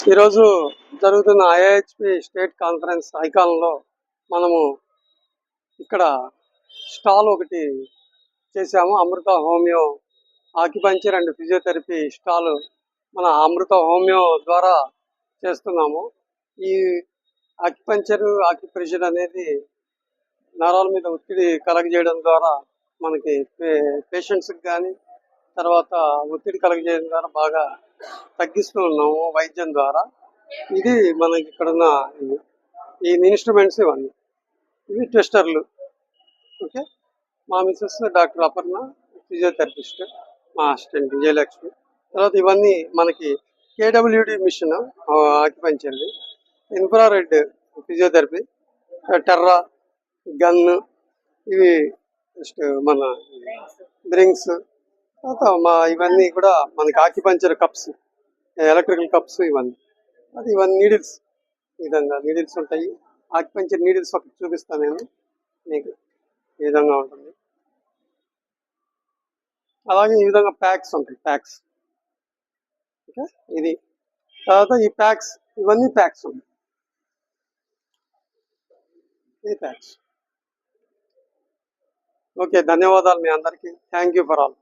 ఈరోజు జరుగుతున్న ఐఐహెచ్పి state conference ఐకాన్లో మనము ఇక్కడ స్టాల్ ఒకటి చేసాము. Amrita homeo acupuncture and physiotherapy stall మన అమృత హోమియో ద్వారా చేస్తున్నాము. ఈ ఆక్యుప్రెషర్ అనేది నరాల మీద ఒత్తిడి కలగజేయడం ద్వారా మనకి పేషెంట్స్కి కానీ తర్వాత ఒత్తిడి కలగజేయడం ద్వారా బాగా తగ్గిస్తూ ఉన్నాము వైద్యం ద్వారా. ఇది మనకి ఇక్కడున్న ఈ ఇన్స్ట్రుమెంట్స్ ఇవన్నీ ఇవి టెస్టర్లు. ఓకే, మా మిస్సెస్ డాక్టర్ అపర్ణ ఫిజియోథెరపిస్ట్, మా అసిస్టెంట్ విజయలక్ష్మి. తర్వాత ఇవన్నీ మనకి కేడబ్ల్యూడి మిషన్ ఆక్యుపంచర్ది, ఇన్ఫ్రారెడ్ ఫిజియోథెరపీ, టెర్రా గన్ను, ఇవి మన డ్రింక్స్. తర్వాత ఇవన్నీ కూడా మనకి ఆక్యుపంచర్ కప్స్, ఎలక్ట్రికల్ కప్స్, ఇవన్నీ నీడిల్స్. ఈ విధంగా నీడిల్స్ ఉంటాయి. ఆక్యుపంచర్ నీడిల్స్ ఒకటి చూపిస్తాను నేను మీకు, ఈ విధంగా ఉంటుంది. అలాగే ఈ విధంగా ప్యాక్స్ ఉంటాయి, ప్యాక్స్. ఓకే, ఇది తర్వాత ఈ ప్యాక్స్, ఇవన్నీ ప్యాక్స్ ఉంటాయి, ఈ ప్యాక్స్. ఓకే, ధన్యవాదాలు మీ అందరికీ. Thank you for all.